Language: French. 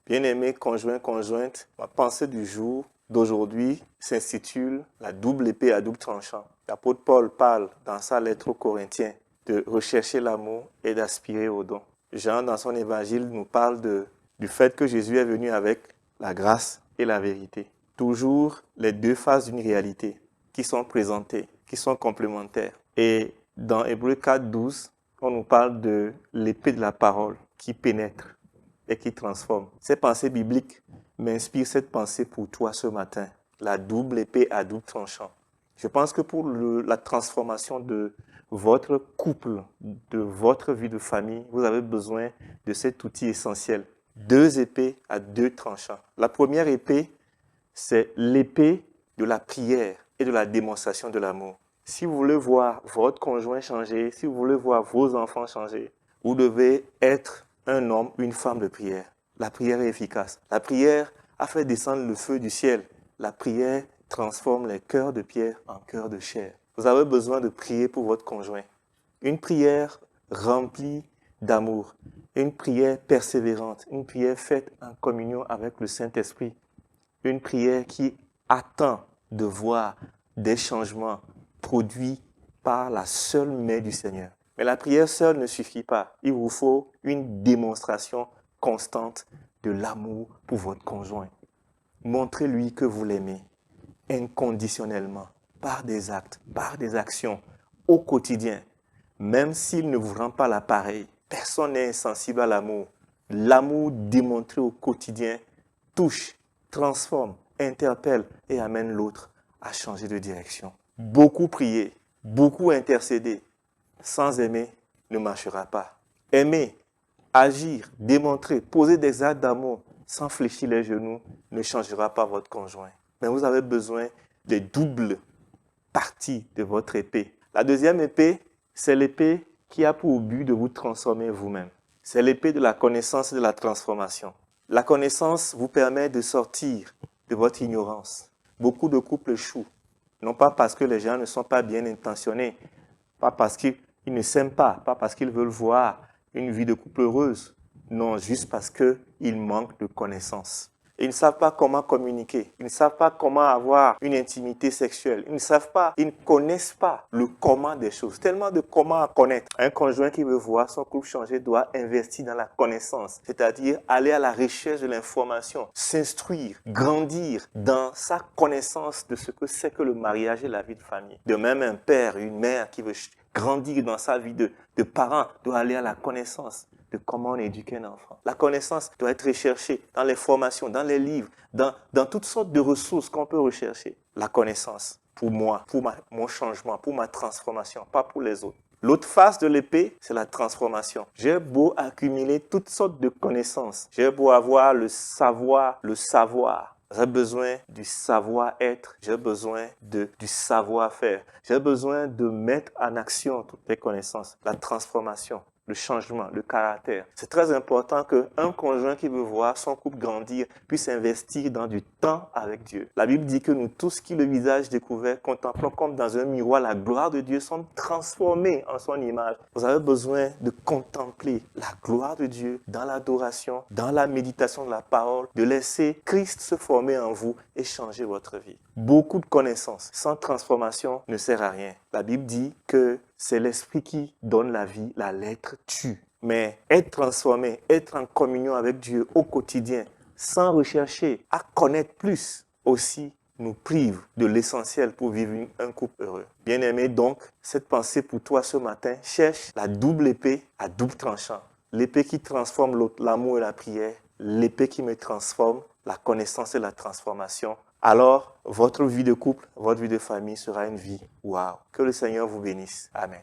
Bien-aimés conjoints, conjointes, ma pensée du jour d'aujourd'hui s'intitule « La double épée à double tranchant ». L'apôtre Paul parle dans sa lettre aux Corinthiens de rechercher l'amour et d'aspirer au don. Jean, dans son évangile, nous parle du fait que Jésus est venu avec la grâce et la vérité. Toujours les deux faces d'une réalité qui sont présentées, qui sont complémentaires. Et dans Hébreux 4:12, on nous parle de l'épée de la parole qui pénètre et qui transforme. Ces pensées bibliques m'inspirent cette pensée pour toi ce matin. La double épée à double tranchant. Je pense que pour la transformation de votre couple, de votre vie de famille, vous avez besoin de cet outil essentiel. Deux épées à deux tranchants. La première épée, c'est l'épée de la prière et de la démonstration de l'amour. Si vous voulez voir votre conjoint changer, si vous voulez voir vos enfants changer, vous devez être un homme, une femme de prière. La prière est efficace. La prière a fait descendre le feu du ciel. La prière transforme les cœurs de pierre en cœurs de chair. Vous avez besoin de prier pour votre conjoint. Une prière remplie d'amour. Une prière persévérante. Une prière faite en communion avec le Saint-Esprit. Une prière qui attend de voir des changements produits par la seule main du Seigneur. Mais la prière seule ne suffit pas. Il vous faut une démonstration constante de l'amour pour votre conjoint. Montrez-lui que vous l'aimez inconditionnellement, par des actes, par des actions, au quotidien. Même s'il ne vous rend pas l'appareil, personne n'est insensible à l'amour. L'amour démontré au quotidien touche, transforme, interpelle et amène l'autre à changer de direction. Beaucoup prier, beaucoup intercéder, sans aimer, ne marchera pas. Aimer, agir, démontrer, poser des actes d'amour, sans fléchir les genoux, ne changera pas votre conjoint. Mais vous avez besoin des doubles parties de votre épée. La deuxième épée, c'est l'épée qui a pour but de vous transformer vous-même. C'est l'épée de la connaissance et de la transformation. La connaissance vous permet de sortir de votre ignorance. Beaucoup de couples échouent, non pas parce que les gens ne sont pas bien intentionnés, pas parce qu'ils ne s'aiment pas parce qu'ils veulent voir une vie de couple heureuse. Non, juste parce qu'ils manquent de connaissances. Ils ne savent pas comment communiquer. Ils ne savent pas comment avoir une intimité sexuelle. Ils ne connaissent pas le comment des choses. Tellement de comment à connaître. Un conjoint qui veut voir son couple changer doit investir dans la connaissance. C'est-à-dire aller à la recherche de l'information, s'instruire, grandir dans sa connaissance de ce que c'est que le mariage et la vie de famille. De même, un père, une mère qui veut grandir dans sa vie de parent doit aller à la connaissance de comment on éduque un enfant. La connaissance doit être recherchée dans les formations, dans les livres, dans toutes sortes de ressources qu'on peut rechercher. La connaissance, pour moi, pour mon changement, pour ma transformation, pas pour les autres. L'autre face de l'épée, c'est la transformation. J'ai beau accumuler toutes sortes de connaissances. J'ai beau avoir le savoir. J'ai besoin du savoir-être, j'ai besoin du savoir-faire. J'ai besoin de mettre en action toutes les connaissances, la transformation, le changement, le caractère. C'est très important qu'un conjoint qui veut voir son couple grandir puisse investir dans du temps avec Dieu. La Bible dit que nous tous qui le visage découvert, contemplons comme dans un miroir la gloire de Dieu, sommes transformés en son image. Vous avez besoin de contempler la gloire de Dieu dans l'adoration, dans la méditation de la parole, de laisser Christ se former en vous et changer votre vie. Beaucoup de connaissances sans transformation ne sert à rien. La Bible dit que c'est l'esprit qui donne la vie, la lettre tue. Mais être transformé, être en communion avec Dieu au quotidien, sans rechercher à connaître plus, aussi nous prive de l'essentiel pour vivre un couple heureux. Bien-aimé, donc, cette pensée pour toi ce matin, cherche la double épée à double tranchant. L'épée qui transforme l'autre, l'amour et la prière. L'épée qui me transforme, la connaissance et la transformation. Alors, votre vie de couple, votre vie de famille sera une vie waouh. Que le Seigneur vous bénisse. Amen.